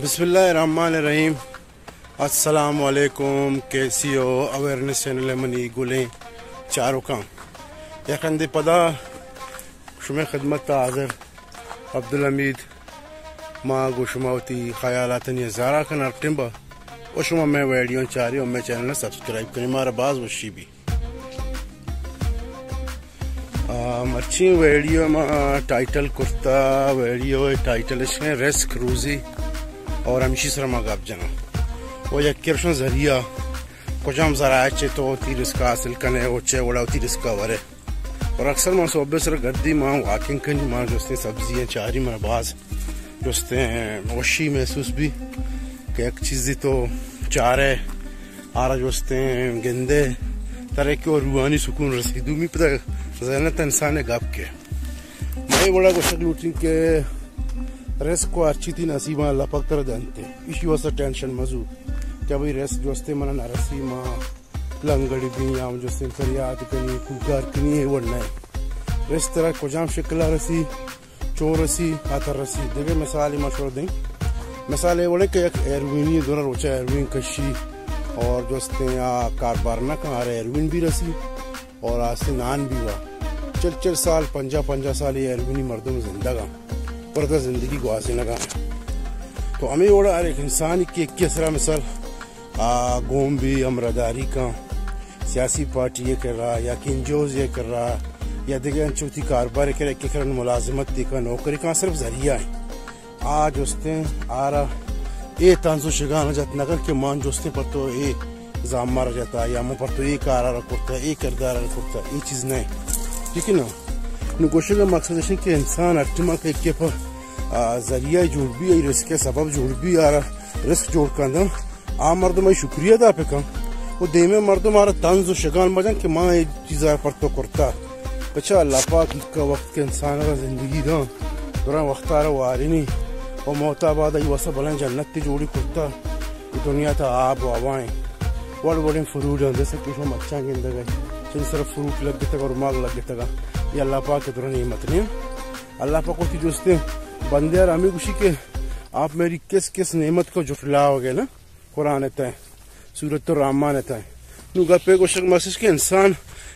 بسم اللہ الرحمن الرحیم. السلام علیکم. کیسی ہو؟ اویرنس چینل منی گلیں چاروں کام یکند پدا شما خدمت حاضر عبدالحمید ما گو شماوتی خیالاتنی زارا کن ارٹمبا و شما میں ویڈیو چاری اور میں چینل سبسکرائب کریں مارا باز وشی بھی مرچی ویڈیو ما ٹائٹل کرتا ویڈیو ٹائٹل ہے ریس کروزی اور ہمیشی سر ما گاب جنا وہ یک کرشن ذریعہ کچھ ہم ذرائع چے تو تیر اس کا حاصل کنے وہ چے وڑا تیر اس کا ورے اور اکثر ماں صوبے سر گردی ماں واکنگ کنی ماں جوستے سبزیاں چاری ماں باز جوستے وشی محسوس بھی کہ ایک چیزی تو چارے آرہ جوستے گندے طرح کی اور روحانی سکون رسیدو می پتہ ذہنت انسان گاب کے میں بڑا کو شکل اٹھیں کہ ریس کو اچھی تھی نصیبہ اللہ پاک تر جانتے اسی واسطہ ٹینشن مزو کیا بھئی ریس جوستے منہ نرسی ماں لنگڑی بھی یا جوستے فریاد کنی کوکار کنی ہے ورنہ ہے ریس طرح کو جام شکلہ رسی چور رسی آتر رسی دیکھے مثالی مشہور دیں مثال ہے وڑے کہ ایک ایروینی دونر روچا ایروین کشی اور جوستے کاربار نہ کہاں رہے ایروین بھی رسی اور آسے نان بھی ہوا چل سال 50 سال یہ ایروینی مردم زندگاں پردہ زندگی کو آسے لگا تو ہمیں اوڑا ہر ایک انسان کی ایک کسرہ مثال گوم بھی امرداری کا سیاسی پارٹی یہ کر رہا یا کنجوز یہ کر رہا یا دیکھیں انچوتی کاربار کر ایک کرن ملازمت دیکھا نوکری کا صرف ذریعہ ہے آج ہوستے ہیں آرہ اے تانزو شگانا جاتا نگر کے مان جوستے پر تو اے زام مارا جاتا یا مو پر تو اے کارارہ کرتا اے کردارہ کرتا اے چیز نہیں ٹھیک ہے نا نگوشے کا مقصد ہے کہ انسان اکٹما کے ایک پر ذریعہ جوڑ بھی ہے رسک کے سبب جوڑ بھی آ رہا رسک جوڑ کر دیں عام مردم شکریہ دا پہ کم وہ دیمے مردم آرہ تانز و شگان مجھن کہ ماں یہ چیزیں پر تو کرتا بچہ اللہ پاک کا وقت کے انسان را زندگی دا دوران وقت آرہ وہ آرینی اور موت آباد ای واسا بلن جنت تی جوڑی کرتا یہ دنیا تا آب و آوائیں وڑ وڑیں فروٹ ہیں جیسے کچھ ہم اچھا گندہ گئے چند صرف فروٹ لگ گتا اور ماغ لگ گتا یہ اللہ پاک کے دوران نعمت نہیں اللہ پاک ہوتی جوستے بندے اور ہمیں کچھ کہ آپ میری کس نعمت کو جھٹلا ہو گئے نا قرآن اتا ہے سورت الرحمن اتا ہے نو گپے کو شک محسوس کہ انسان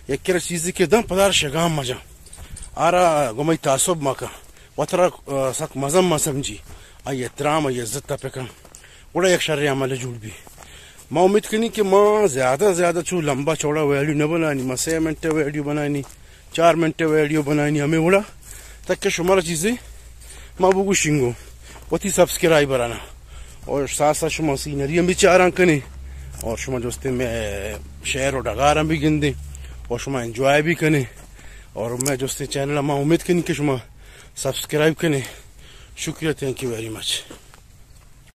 یک کر چیزی کے دم پدار شگام مجا آرہ گمی تعصب مکا وطرہ سک مزم ما سمجھی آئی احترام آئی عزت تا پکم بڑا یک شر عمل جوڑ بھی میں امید کنی کہ ماں زیادہ چھو لمبا چوڑا ویڈیو نہ بنانی ماں 6 منٹ ویڈیو بنانی 4 منٹ ویڈیو بنانی ہمیں بڑا تک کہ شمارا چیزیں ماں بگو شنگو وتی سبسکرائب برانا اور ساتھ ساتھ شما سینری ہم بھی چاراں کنے اور شما دوستے میں شہر اور ڈگاراں بھی گندیں اور شما انجوائے بھی کنے اور میں دوستے چینل ماں امید کنی کہ شما سبسکرائب کنے شکریہ تھینک یو ویری مچ.